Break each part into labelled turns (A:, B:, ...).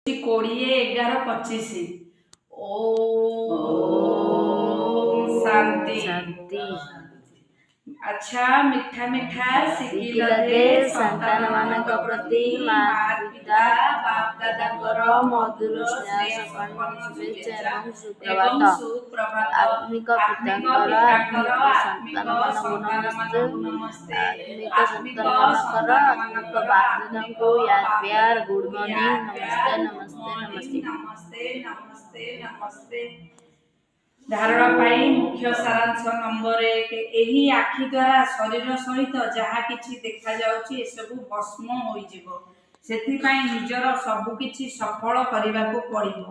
A: 20, 11, 25। ओम शांति। अच्छा मिठा मिठा
B: ଶିଖିଲତେ ସନ୍ତାନ ମାନଙ୍କ ପ୍ରତି ମାତା ପିତା ବାପ ଦାଦାଙ୍କର ମଧୁର ସ୍ନେହ ଶୁଭେଚ୍ଛା ଏବଂ ସୁପ୍ରଭାତ। ଆତ୍ମିକ ପିତାଙ୍କର ଆତ୍ମିକ ସନ୍ତାନମାନଙ୍କୁ ନମସ୍ତେ। ଆତ୍ମିକ ସନ୍ତାନମାନଙ୍କର ଆତ୍ମିକ ବାପ ଦାଦାଙ୍କୁ ୟାର ପ୍ୟାର ଗୁଡ ମର୍ଣ୍ଣିଂ ନମସ୍ତେ ନମସ୍ତେ ନମସ୍ତେ
A: ନମସ୍ତେ ନମସ୍ତେ ନମସ୍ତେ। ଧାରଣା ପାଇଁ ମୁଖ୍ୟ ସାରାଂଶ ନମ୍ବର 1। ଏହି ଆଖି ଦ୍ୱାରା ଶରୀର ସହିତ ଯାହା କିଛି ଦେଖାଯାଉଛି ଏସବୁ ଭସ୍ମ ହୋଇଯିବ। ସେଥିପାଇଁ ନିଜର ସବୁକିଛି ସଫଳ କରିବାକୁ ପଡ଼ିବ।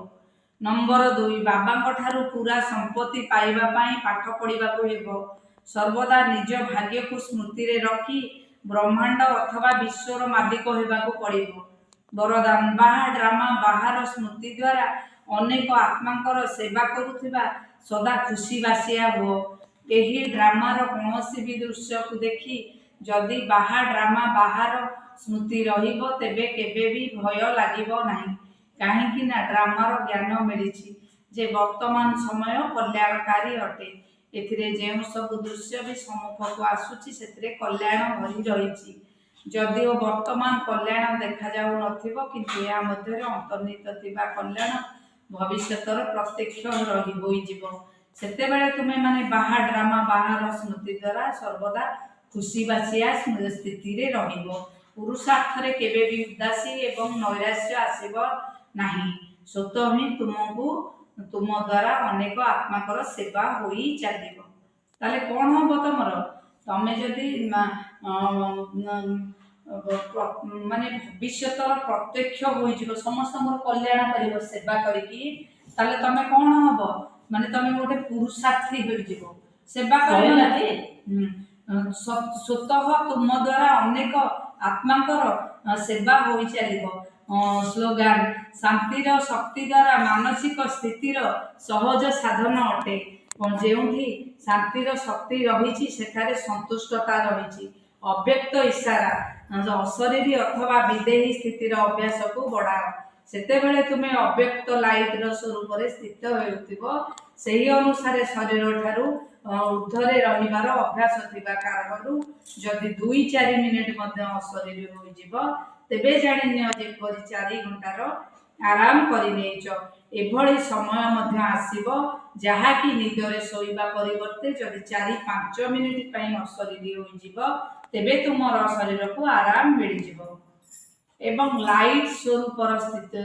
A: ନମ୍ବର 2। ବାବାଙ୍କ ଠାରୁ ପୁରା ସମ୍ପତ୍ତି ପାଇବା ପାଇଁ ପାଠ ପଢ଼ିବାକୁ ହେବ। ସର୍ବଦା ନିଜ ଭାଗ୍ୟକୁ ସ୍ମୃତିରେ ରଖି ବ୍ରହ୍ମାଣ୍ଡ ଅଥବା ବିଶ୍ୱର ମାଲିକ ହେବାକୁ ପଡ଼ିବ। ବରଦାନ। ବାହା ଡ୍ରାମା ବାହାର ସ୍ମୃତି ଦ୍ୱାରା ଅନେକ ଆତ୍ମାଙ୍କର ସେବା କରୁଥିବା ସଦା ଖୁସି ବାସିଆ ହୁଅ। ଏହି ଡ୍ରାମାର କୌଣସି ବି ଦୃଶ୍ୟକୁ ଦେଖି ଯଦି ବାହା ଡ୍ରାମା ବାହାର ସ୍ମୃତି ରହିବ ତେବେ କେବେ ବି ଭୟ ଲାଗିବ ନାହିଁ। କାହିଁକି ନା ଡ୍ରାମାର ଜ୍ଞାନ ମିଳିଛି ଯେ ବର୍ତ୍ତମାନ ସମୟ କଲ୍ୟାଣକାରୀ ଅଟେ। ଏଥିରେ ଯେଉଁ ସବୁ ଦୃଶ୍ୟ ବି ସମ୍ମୁଖକୁ ଆସୁଛି ସେଥିରେ କଲ୍ୟାଣ ଭରି ରହିଛି। ଯଦିଓ ବର୍ତ୍ତମାନ କଲ୍ୟାଣ ଦେଖାଯାଉନଥିବ କିନ୍ତୁ ଏହା ମଧ୍ୟରେ ଅନ୍ତର୍ନିହିତ ଥିବା କଲ୍ୟାଣ ଭବିଷ୍ୟତର ପ୍ରତ୍ୟକ୍ଷ ହୋଇଯିବ। ସେତେବେଳେ ତୁମେ ମାନେ ବାହା ଡ୍ରାମା ବାହାର ସ୍ମୃତି ଦ୍ୱାରା ସର୍ବଦା ଖୁସି ବାସିଆ ସ୍ଥିତିରେ ରହିବ। ପୁରୁଷାର୍ଥରେ କେବେ ବି ଉଦାସୀ ଏବଂ ନୈରାଶ୍ୟ ଆସିବ ନାହିଁ। ସ୍ୱତଃ ହିଁ ତୁମ ଦ୍ୱାରା ଅନେକ ଆତ୍ମାଙ୍କର ସେବା ହୋଇ ଚାଲିବ। ତାହେଲେ କ'ଣ ହବ ତମର? ତମେ ଯଦି ମାନେ ଭବିଷ୍ୟତର ପ୍ରତ୍ୟକ୍ଷ ହୋଇଯିବ, ସମସ୍ତଙ୍କର କଲ୍ୟାଣ କରିବ ସେବା କରିକି, ତାହେଲେ ତମେ କ'ଣ ହବ? ମାନେ ତମେ ଗୋଟେ ପୁରୁଷାର୍ଥୀ ହୋଇଯିବ। ସେବା କରିବ ସ୍ୱତଃ ତୁମ ଦ୍ୱାରା ଅନେକ ଆତ୍ମାଙ୍କର ସେବା ହୋଇ ଚାଲିବ। ସ୍ଲୋଗାନ। ଶାନ୍ତିର ଶକ୍ତି ଦ୍ୱାରା ମାନସିକ ସ୍ଥିତିର ସହଜ ସାଧନ ଅଟେ। ଯେଉଁଠି ଶାନ୍ତିର ଶକ୍ତି ରହିଛି ସେଠାରେ ସନ୍ତୁଷ୍ଟତା ରହିଛି। ଅବ୍ୟକ୍ତ ଇଶାରା। ଅଶରୀରୀ ଅଥବା ବିଦେହୀ ସ୍ଥିତିର ଅଭ୍ୟାସକୁ ବଢ଼ାଅ। ସେତେବେଳେ ତୁମେ ଅବ୍ୟକ୍ତ ଲାଇଟର ସ୍ୱରୂପରେ ସ୍ଥିତ ହେଉଥିବ। ସେହି ଅନୁସାରେ ଶରୀର ଠାରୁ ଉର୍ଦ୍ଧ୍ୱରେ ରହିବାର ଅଭ୍ୟାସ ଥିବା କାରଣରୁ ଯଦି 2-4 ମିନିଟ୍ ମଧ୍ୟ ଅଶରୀରୀ ହୋଇଯିବ ତେବେ ଜାଣିନିଅ ଯେପରି 4 ଘଣ୍ଟାର ଆରାମ କରିନେଇଛ। ଏଭଳି ସମୟ ମଧ୍ୟ ଆସିବ ଯାହାକି ନିଦରେ ଶୋଇବା ପରିବର୍ତ୍ତେ ଯଦି 4-5 ମିନିଟ୍ ପାଇଁ ଅଶରୀରୀ ହୋଇଯିବ ତେବେ ତୁମର ଶରୀରକୁ ଆରାମ ମିଳିଯିବ ଏବଂ ଲାଇଟ୍ ସ୍ୱରୂପର ସ୍ଥିତି